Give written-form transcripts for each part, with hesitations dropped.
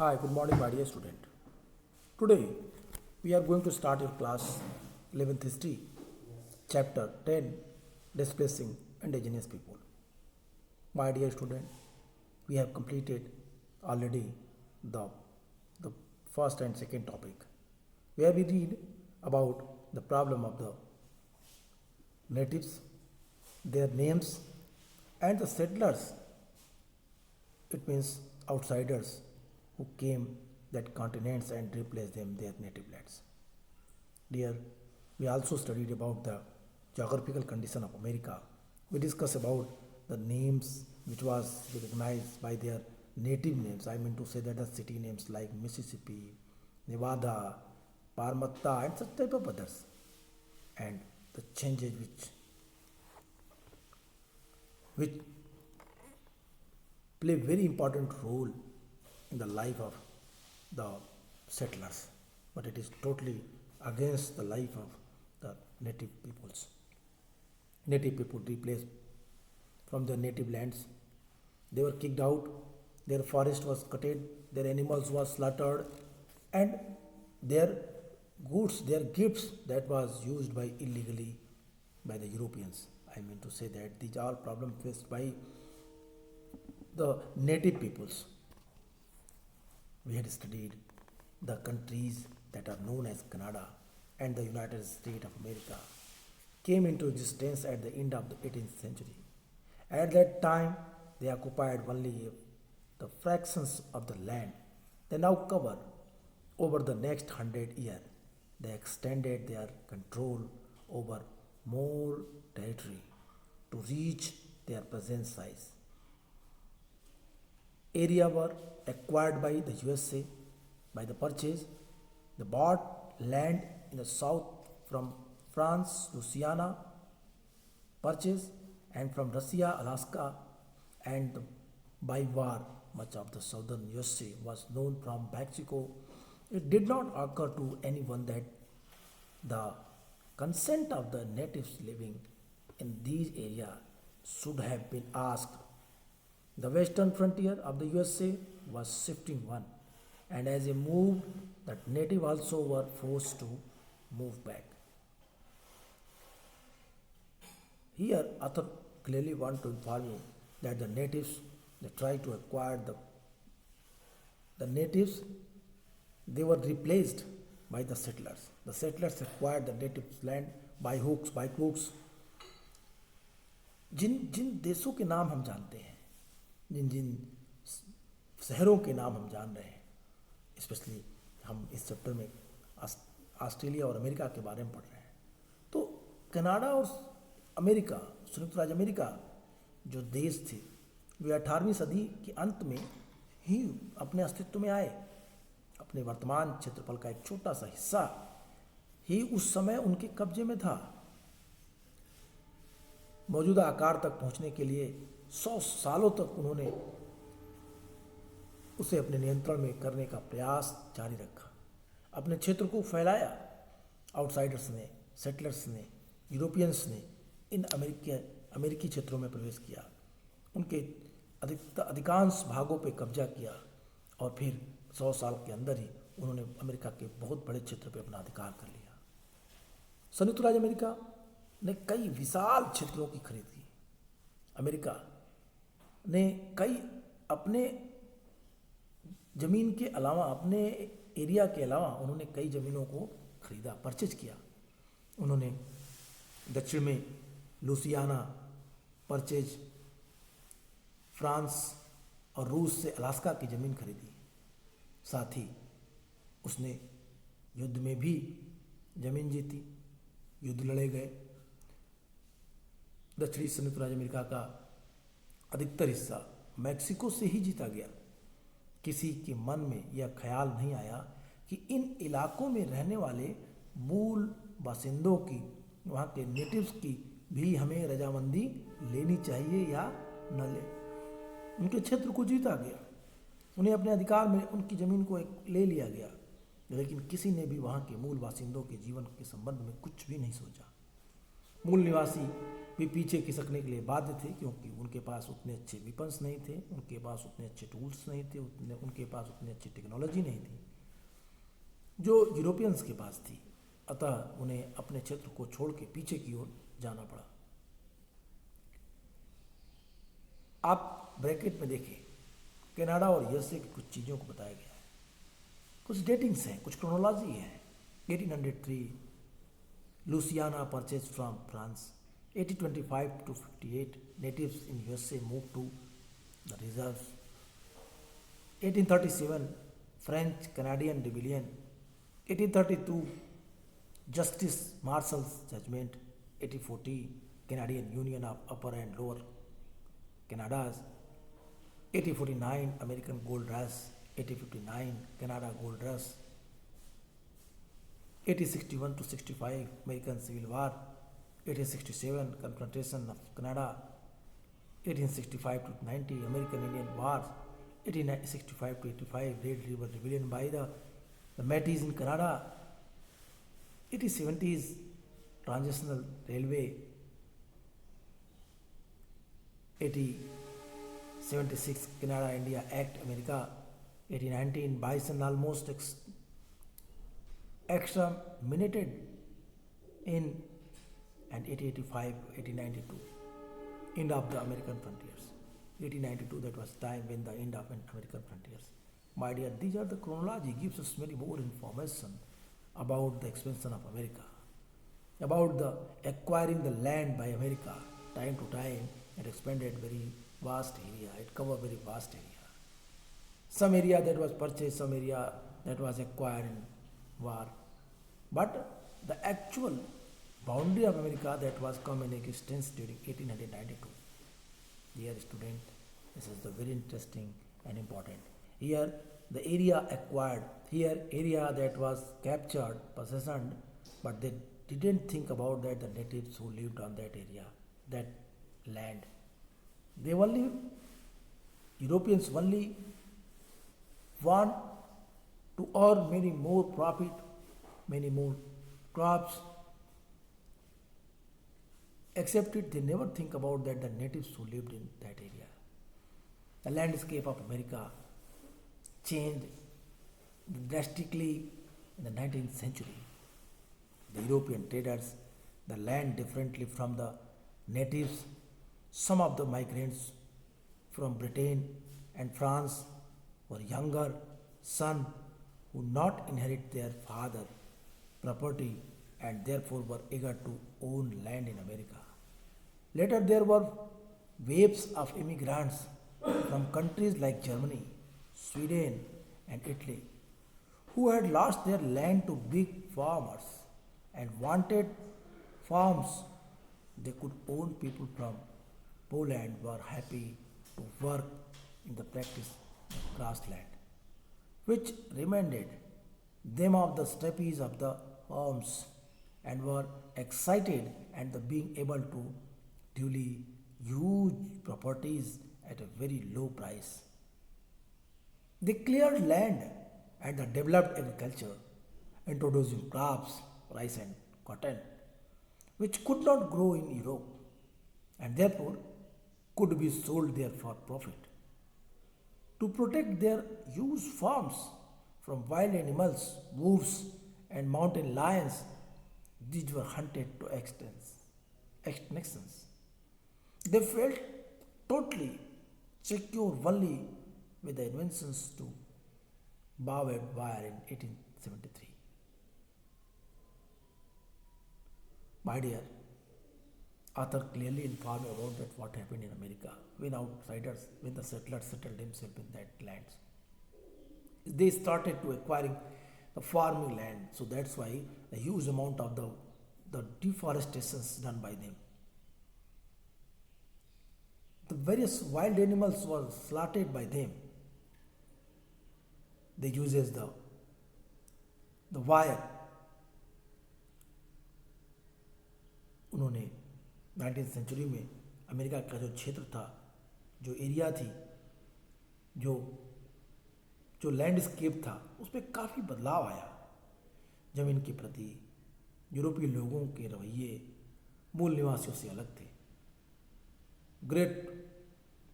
Hi, good morning, my dear student. Today we are going to start your class 11th history, chapter 10, displacing indigenous people. My dear student, we have completed already the, the first and second topic, where we read about the problem of the natives, their names, and the settlers. It means outsiders who came that continents and replaced them their native lands. Dear, we also studied about the geographical condition of America. We discussed about the names which was recognized by their native names. I mean to say that the city names like Mississippi, Nevada, Parmatta, and such type of others, and the changes which play very important role in the life of the settlers, but it is totally against the life of the native peoples. Native people replaced from their native lands. They were kicked out, their forest was cutted, their animals were slaughtered, and their goods, their gifts that was used by illegally by the Europeans. I mean to say that these are problems faced by the native peoples. We had studied the countries that are known as Canada and the United States of America came into existence at the end of the 18th century. At that time, they occupied only the fractions of the land they now cover. Over the next 100 years, they extended their control over more territory to reach their present size. Area were acquired by the USA by the purchase. They bought land in the south from France, Louisiana purchase, and from Russia, Alaska, and by war, much of the southern USA was known from Mexico. It did not occur to anyone that the consent of the natives living in these areas should have been asked. The western frontier of the USA was shifting one, and as they moved, the native also were forced to move back. Here, author clearly want to inform you that the natives they try to acquire the natives they were replaced by the settlers. The settlers acquired the natives land by hooks, by crooks. जिन जिन देशों के नाम हम जानते हैं, जिन जिन शहरों के नाम हम जान रहे हैं, स्पेशली हम इस चैप्टर में ऑस्ट्रेलिया और अमेरिका के बारे में पढ़ रहे हैं, तो कनाडा और अमेरिका, संयुक्त राज्य अमेरिका जो देश थे वे 18वीं सदी के अंत में ही अपने अस्तित्व में आए. अपने वर्तमान क्षेत्रफल का एक छोटा सा हिस्सा ही उस समय उनके कब्जे में था. मौजूदा आकार तक पहुंचने के लिए 100 सालों तक उन्होंने उसे अपने नियंत्रण में करने का प्रयास जारी रखा. अपने क्षेत्र को फैलाया. आउटसाइडर्स ने, सेटलर्स ने, यूरोपियंस ने इन अमेरिकी क्षेत्रों में प्रवेश किया, उनके अधिकांश भागों पे कब्जा किया और फिर 100 साल के अंदर ही उन्होंने अमेरिका के बहुत बड़े क्षेत्र पे अपना अधिकार कर लिया. संयुक्त राज्य अमेरिका ने कई विशाल क्षेत्रों की खरीद की. अमेरिका ने कई अपने जमीन के अलावा, अपने एरिया के अलावा उन्होंने कई ज़मीनों को खरीदा, परचेज किया. उन्होंने दक्षिण में लुसियाना परचेज, फ्रांस और रूस से अलास्का की ज़मीन खरीदी. साथ ही उसने युद्ध में भी ज़मीन जीती, युद्ध लड़े गए. दक्षिणी संयुक्त राज्य अमेरिका का अधिकतर हिस्सा मैक्सिको से ही जीता गया. किसी के मन में यह ख्याल नहीं आया कि इन इलाकों में रहने वाले मूल बासिंदों की, वहाँ के नेटिव्स की भी हमें रजामंदी लेनी चाहिए या न ले. उनके क्षेत्र को जीता गया, उन्हें अपने अधिकार में उनकी ज़मीन को ले लिया गया, लेकिन किसी ने भी वहाँ के मूल बासिंदों के जीवन के संबंध में कुछ भी नहीं सोचा. मूल निवासी भी पीछे खिसकने के लिए बाध्य थे, क्योंकि उनके पास उतने अच्छे विपन्स नहीं थे, उनके पास उतने अच्छे टूल्स नहीं थे, उनके पास उतनी अच्छी टेक्नोलॉजी नहीं थी जो यूरोपियंस के पास थी। अतः उन्हें अपने क्षेत्र को छोड़ के पीछे की ओर जाना पड़ा। आप ब्रैकेट में देखें, कनाडा और यूएसए की कुछ चीज़ों को बताया गया है, कुछ डेटिंग्स हैं, कुछ क्रोनोलॉजी है। 1803 Louisiana purchase from France. 1825 to 58 natives in USA moved to the reserves. 1837 French-Canadian rebellion. 1832 Justice Marshall's judgment. 1840 Canadian Union of Upper and Lower Canadas. 1849 American Gold Rush. 1859 Canada Gold Rush. 1861 to 65 American Civil War. 1867 Confrontation of Canada. 1865 to 90 American Indian War. 1865 to 85 Red River Rebellion by the Métis in Canada. 1870s Transitional Railway. 1876 Canada India Act America. 1819 Bison almost exterminated in, and 1885 1892 end of the American frontiers. 1892, that was time when the end of American frontiers. My dear, these are the chronology, gives us many more information about the expansion of America, about the acquiring the land by America. Time to time it expanded very vast area, it covered very vast area. Some area that was purchased, some area that was acquired in war. But the actual boundary of America that was come in existence during 1892. Dear student, this is the very interesting and important. Here the area acquired, here area that was captured, possession, but they didn't think about that the natives who lived on that area, that land. They only, Europeans only want to earn many more profit, many more crops, except it they never think about that the natives who lived in that area. The landscape of America changed drastically in the 19th century. The European traders the land differently from the natives. Some of the migrants from Britain and France were younger sons who not inherit their father property and therefore were eager to own land in America. Later there were waves of immigrants from countries like Germany, Sweden and Italy who had lost their land to big farmers and wanted farms they could own. People from Poland were happy to work in the practice of grassland, which reminded them of the steppes of the homes and were excited at the being able to duly huge properties at a very low price. They cleared land and the developed agriculture, introducing crops, rice and cotton, which could not grow in Europe and therefore could be sold there for profit. To protect their huge farms from wild animals, wolves, and mountain lions, these were hunted to extinctions. They felt totally secure only with the inventions to barbed wire in 1873. My dear, author clearly informed about that what happened in America when outsiders, when the settlers settled themselves in that lands. They started to acquiring the farming land, so that's why the huge amount of the deforestation is done by them. The various wild animals were slaughtered by them. They uses the wire. उन्होंने 19th century में America का जो क्षेत्र था, जो area थी, जो जो लैंडस्केप था, उसमें काफ़ी बदलाव आया। ज़मीन के प्रति यूरोपीय लोगों के रवैये मूल निवासियों से अलग थे। ग्रेट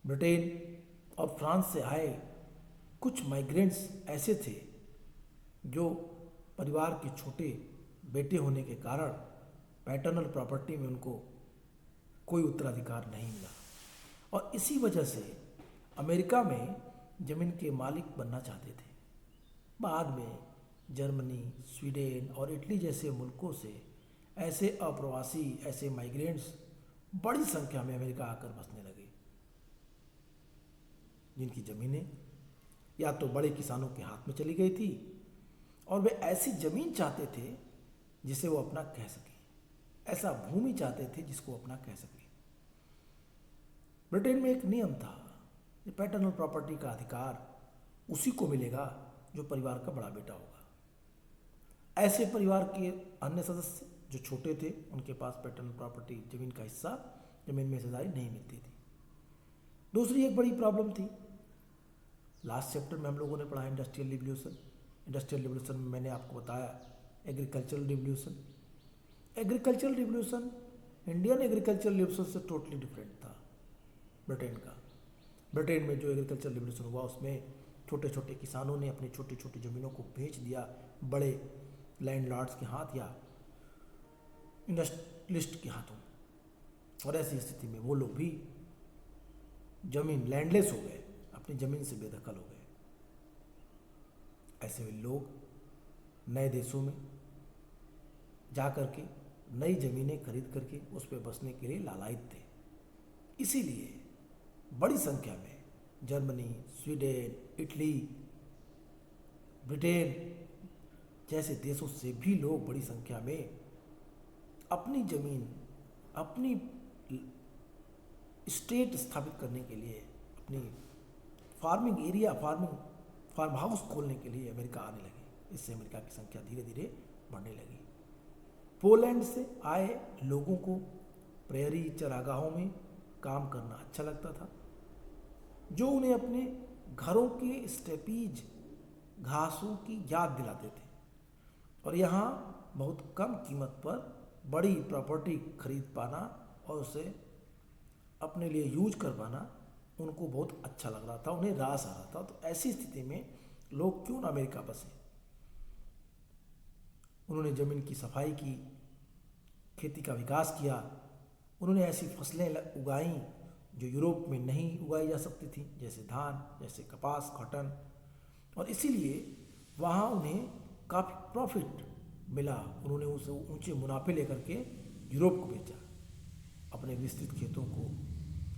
ब्रिटेन और फ्रांस से आए कुछ माइग्रेंट्स ऐसे थे जो परिवार के छोटे बेटे होने के कारण पैटर्नल प्रॉपर्टी में उनको कोई उत्तराधिकार नहीं मिला, और इसी वजह से अमेरिका में ज़मीन के मालिक बनना चाहते थे। बाद में जर्मनी, स्वीडन और इटली जैसे मुल्कों से ऐसे अप्रवासी, ऐसे माइग्रेंट्स बड़ी संख्या में अमेरिका आकर बसने लगे, जिनकी ज़मीनें या तो बड़े किसानों के हाथ में चली गई थी, और वे ऐसी ज़मीन चाहते थे जिसे वो अपना कह सके, ऐसा भूमि चाहते थे जिसको अपना कह सके। ब्रिटेन में एक नियम था कि पैटर्नल प्रॉपर्टी का अधिकार उसी को मिलेगा जो परिवार का बड़ा बेटा होगा। ऐसे परिवार के अन्य सदस्य जो छोटे थे उनके पास पैटर्नल प्रॉपर्टी, जमीन का हिस्सा, जमीन में हिस्सेदारी नहीं मिलती थी। दूसरी एक बड़ी प्रॉब्लम थी, लास्ट चैप्टर में हम लोगों ने पढ़ा इंडस्ट्रियल रिवोल्यूशन। इंडस्ट्रियल रिवोल्यूशन में मैंने आपको बताया agricultural revolution. Agricultural revolution Indian agricultural revolution से टोटली डिफरेंट था ब्रिटेन का। ब्रिटेन में जो एग्रीकल्चरल रिवोल्यूशन हुआ उसमें छोटे छोटे किसानों ने अपनी छोटी छोटी ज़मीनों को बेच दिया बड़े लैंडलॉर्ड्स के हाथ या इंडस्ट्रियलिस्ट के हाथों, और ऐसी स्थिति में वो लोग भी जमीन लैंडलेस हो गए, अपनी ज़मीन से बेदखल हो गए। ऐसे में लोग नए देशों में जा कर के नई ज़मीनें खरीद करके उस पर बसने के लिए लालायित थे। इसीलिए बड़ी संख्या में जर्मनी, स्वीडन, इटली, ब्रिटेन जैसे देशों से भी लोग बड़ी संख्या में अपनी ज़मीन, अपनी स्टेट स्थापित करने के लिए, अपनी फार्मिंग एरिया, फार्म हाउस खोलने के लिए अमेरिका आने लगे। इससे अमेरिका की संख्या धीरे धीरे बढ़ने लगी। पोलैंड से आए लोगों को प्रेयरी चरागाहों में काम करना अच्छा लगता था, जो उन्हें अपने घरों के स्टेपीज घासों की याद दिलाते थे, और यहाँ बहुत कम कीमत पर बड़ी प्रॉपर्टी खरीद पाना और उसे अपने लिए यूज कर पाना उनको बहुत अच्छा लग रहा था, उन्हें रास आ रहा था। तो ऐसी स्थिति में लोग क्यों ना अमेरिका बसे। उन्होंने ज़मीन की सफाई की, खेती का विकास किया, उन्होंने ऐसी फसलें उगाई जो यूरोप में नहीं उगाई जा सकती थी, जैसे धान, जैसे कपास, कॉटन, और इसीलिए वहाँ उन्हें काफ़ी प्रॉफिट मिला। उन्होंने उसे ऊंचे मुनाफे लेकर के यूरोप को बेचा, अपने विस्तृत खेतों को,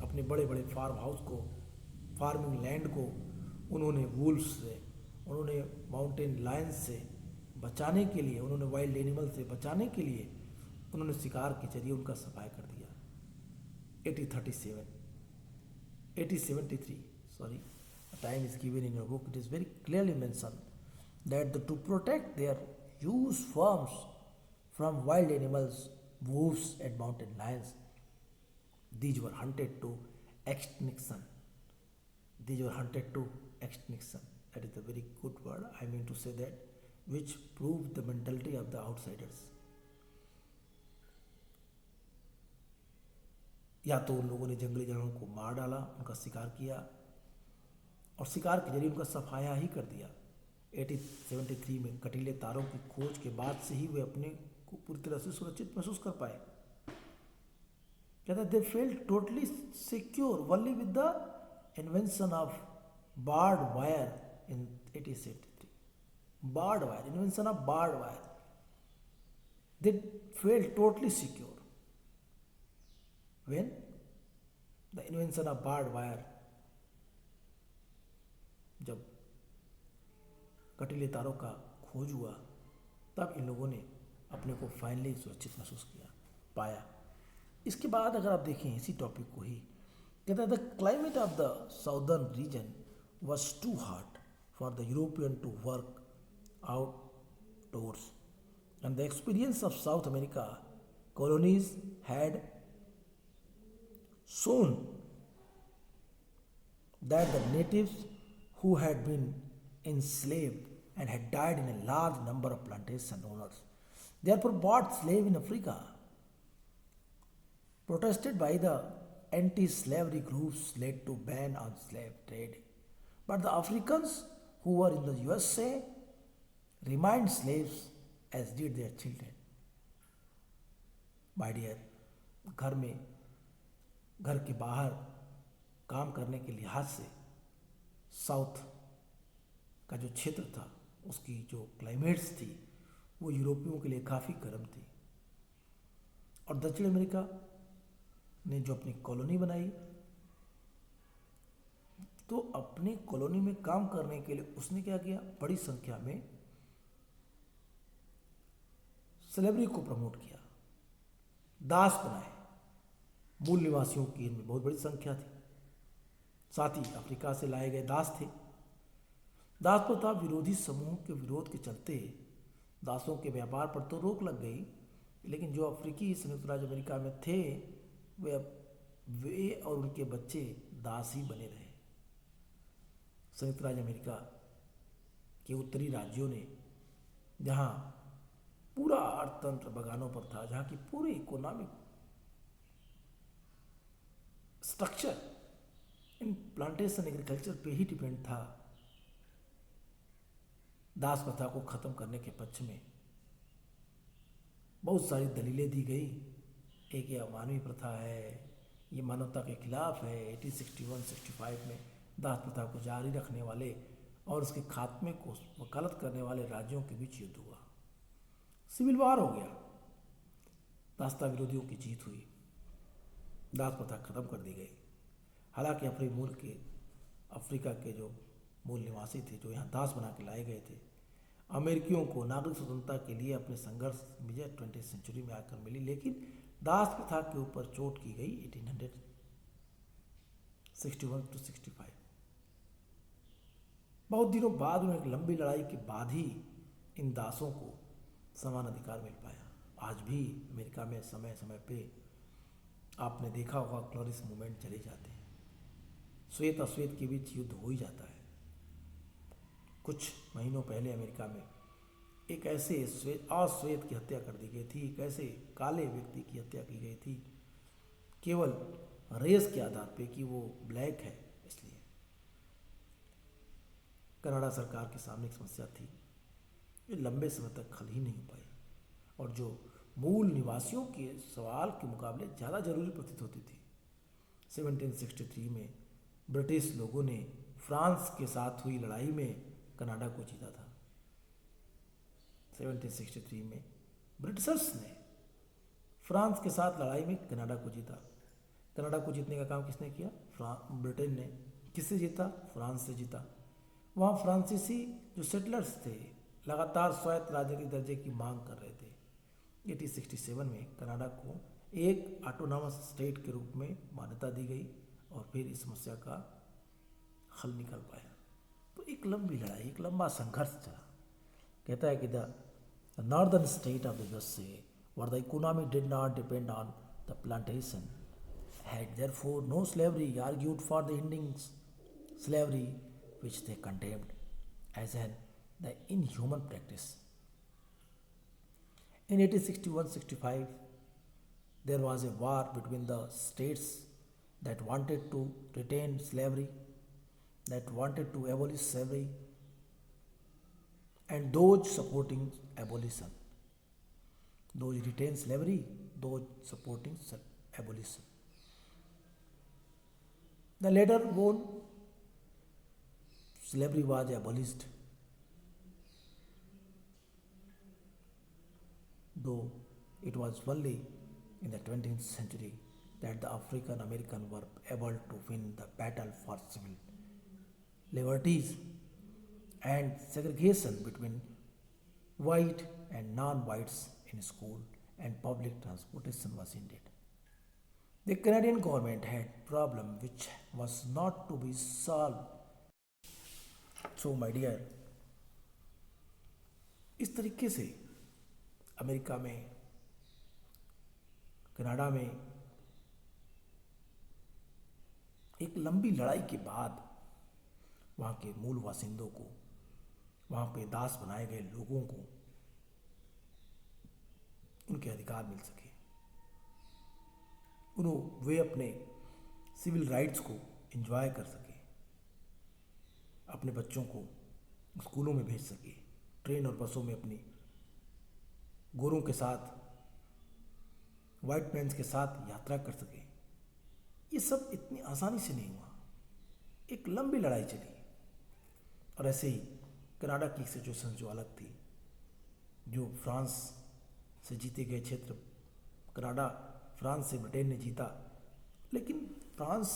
अपने बड़े बड़े फार्म हाउस को, फार्मिंग लैंड को उन्होंने वुल्फ से, उन्होंने माउंटेन लायंस से बचाने के लिए, उन्होंने वाइल्ड एनिमल से बचाने के लिए उन्होंने शिकार के जरिए उनका सफाया कर दिया। 1873, sorry, a time is given in your book, it is very clearly mentioned that to protect their huge farms from wild animals, wolves and mountain lions, these were hunted to extinction. These were hunted to extinction. That is a very good word, I mean to say that, which proved the mentality of the outsiders. या तो उन लोगों ने जंगली जानवरों को मार डाला, उनका शिकार किया और शिकार के जरिए उनका सफाया ही कर दिया। 1873 में कटीले तारों की खोज के बाद से ही वे अपने को पूरी तरह से सुरक्षित महसूस कर पाए। कहता they felt totally secure only with the invention of barbed wire in 1873। Barbed wire, invention of barbed wire, they felt totally secure when the invention of barbed wire, जब कटीले तारों का खोज हुआ तब इन लोगों ने अपने को फाइनली सुरक्षित महसूस किया, पाया। इसके बाद अगर आप देखें इसी टॉपिक को ही, कहता है the climate of the southern region was too hot for the European to work outdoors and the experience of South America colonies had shown that the natives who had been enslaved and had died in a large number of plantation owners therefore bought slave in Africa, protested by the anti-slavery groups led to ban on slave trade. But the Africans who were in the USA remained slaves as did their children. My dear, घर में घर के बाहर काम करने के लिहाज से साउथ का जो क्षेत्र था उसकी जो क्लाइमेट्स थी वो यूरोपियों के लिए काफ़ी गर्म थी और दक्षिण अमेरिका ने जो अपनी कॉलोनी बनाई तो अपनी कॉलोनी में काम करने के लिए उसने क्या किया, बड़ी संख्या में स्लेवरी को प्रमोट किया, दास बनाए। मूल निवासियों की इनमें बहुत बड़ी संख्या थी, साथ ही अफ्रीका से लाए गए दास थे। दास प्रथा विरोधी समूह के विरोध के चलते दासों के व्यापार पर तो रोक लग गई, लेकिन जो अफ्रीकी संयुक्त राज्य अमेरिका में थे वे और उनके बच्चे दास ही बने रहे। संयुक्त राज्य अमेरिका के उत्तरी राज्यों ने जहाँ पूरा अर्थतंत्र बगानों पर था, जहाँ की पूरी economic structure in plantation agriculture पे ही डिपेंड था, दास प्रथा को खत्म करने के पक्ष में बहुत सारी दलीलें दी गई। एक ये अमानवीय प्रथा है, ये मानवता के खिलाफ है। 1861-65 में दास प्रथा को जारी रखने वाले और उसके खात्मे को वकालत करने वाले राज्यों के बीच युद्ध हुआ, सिविल वार हो गया, दासता विरोधियों की जीत हुई, दास प्रथा खत्म कर दी गई। हालांकि अपने मूल के अफ्रीका के जो मूल निवासी थे, जो यहाँ दास बना के लाए गए थे, अमेरिकियों को नागरिक स्वतंत्रता के लिए अपने संघर्ष विजय 20वीं सेंचुरी में आकर मिली, लेकिन दास प्रथा के ऊपर चोट की गई 1861-65। बहुत दिनों बाद में एक लंबी लड़ाई के बाद ही इन दासों को समान अधिकार मिल पाया। आज भी अमेरिका में समय समय पे आपने देखा होगा क्लोरिस मूवमेंट चले जाते हैं, श्वेत अश्वेत के बीच युद्ध हो ही जाता है। कुछ महीनों पहले अमेरिका में एक ऐसे अश्वेत की हत्या कर दी गई थी, एक ऐसे काले व्यक्ति की हत्या की गई थी केवल रेस के आधार पे कि वो ब्लैक है। इसलिए कनाडा सरकार के सामने एक समस्या थी, ये लंबे समय तक हल ही नहीं हो पाई और जो मूल निवासियों के सवाल के मुकाबले ज़्यादा जरूरी प्रतीत होती थी। 1763 में ब्रिटिश लोगों ने फ्रांस के साथ हुई लड़ाई में कनाडा को जीता था। 1763 में ब्रिटिशर्स ने फ्रांस के साथ लड़ाई में कनाडा को जीता। कनाडा को जीतने का काम किसने किया? ब्रिटेन ने। किससे जीता? फ्रांस से जीता। वहाँ फ्रांसीसी जो सेटलर्स थे लगातार स्वायत्त राजनीतिक दर्जे की मांग कर रहे थे। 1867 में कनाडा को एक ऑटोनॉमस स्टेट के रूप में मान्यता दी गई और फिर इस समस्या का हल निकल पाया। तो एक लंबी लड़ाई, एक लंबा संघर्ष चला। कहता है कि the northern state of the USA where the economy did not depend on the plantation had therefore no slavery, argued for the ending slavery which they condemned as the inhuman practice. In 1861-65 there was a war between the states that wanted to retain slavery, that wanted to abolish slavery, and those supporting abolition. Those retain slavery, those supporting abolition. The later won, slavery was abolished, though it was only in the 20th century that the African Americans were able to win the battle for civil liberties and segregation between white and non-whites in school and public transportation was ended. The Canadian government had problem which was not to be solved. So my dear, इस तरीके से America में, Canada में एक लंबी लड़ाई के बाद वहाँ के मूल वासिंदों को, वहाँ पे दास बनाए गए लोगों को उनके अधिकार मिल सके। वे अपने सिविल राइट्स को एंजॉय कर सके, अपने बच्चों को स्कूलों में भेज सके, ट्रेन और बसों में अपनी गोरों के साथ, वाइट मैन्स के साथ यात्रा कर सके। ये सब इतनी आसानी से नहीं हुआ, एक लंबी लड़ाई चली। और ऐसे ही कनाडा की सिचुएशन जो अलग थी, जो फ्रांस से जीते गए क्षेत्र, कनाडा फ्रांस से ब्रिटेन ने जीता, लेकिन फ्रांस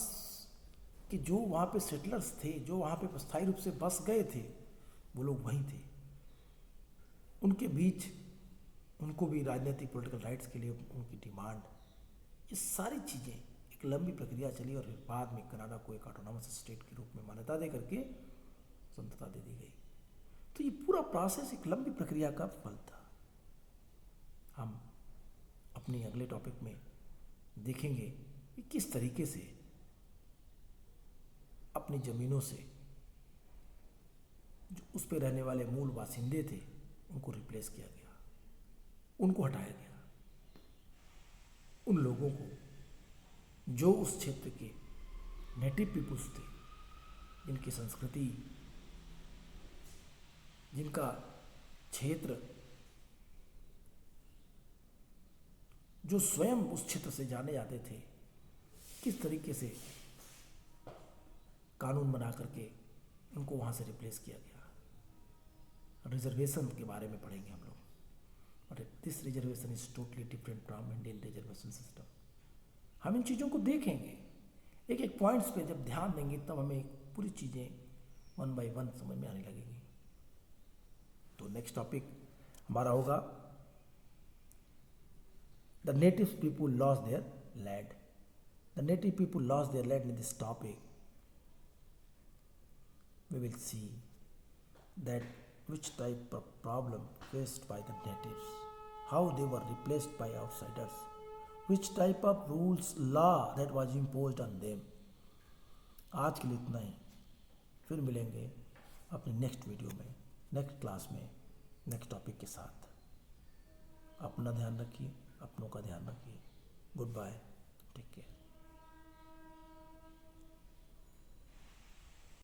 के जो वहाँ पे सेटलर्स थे, जो वहाँ पे स्थायी रूप से बस गए थे, वो लोग वहीं थे। उनके बीच उनको भी राजनीतिक पॉलिटिकल राइट्स के लिए उनकी डिमांड, ये सारी चीज़ें एक लंबी प्रक्रिया चली और बाद में कनाडा को एक ऑटोनॉमस स्टेट के रूप में मान्यता दे करके स्वतंत्रता दे दी गई। तो ये पूरा प्रोसेस एक लंबी प्रक्रिया का फल था। हम अपने अगले टॉपिक में देखेंगे कि किस तरीके से अपनी ज़मीनों से जो उस पर रहने वाले मूल बासिंदे थे उनको रिप्लेस किया गया, उनको हटाया गया। उन लोगों को जो उस क्षेत्र के नेटिव पीपुल्स थे, जिनकी संस्कृति, जिनका क्षेत्र, जो स्वयं उस क्षेत्र से जाने जाते थे, किस तरीके से कानून बना करके उनको वहाँ से रिप्लेस किया गया। रिजर्वेशन के बारे में पढ़ेंगे हम लोग, but this reservation is totally different from Indian reservation system. हम इन चीज़ों को देखेंगे, एक एक पॉइंट्स पे जब ध्यान देंगे तब हमें पूरी चीज़ें वन बाय वन समझ में आने लगेंगी। तो नेक्स्ट टॉपिक हमारा होगा the native people lost their land. The native people lost their land. In this topic we will see that which type of problem faced by the natives, how they were replaced by outsiders, which type of rules, law that was imposed on them. आज के लिए इतना ही, फिर मिलेंगे अपने next video में, next class में, next topic के साथ। अपना ध्यान रखिए, अपनों का ध्यान रखिए। Good bye.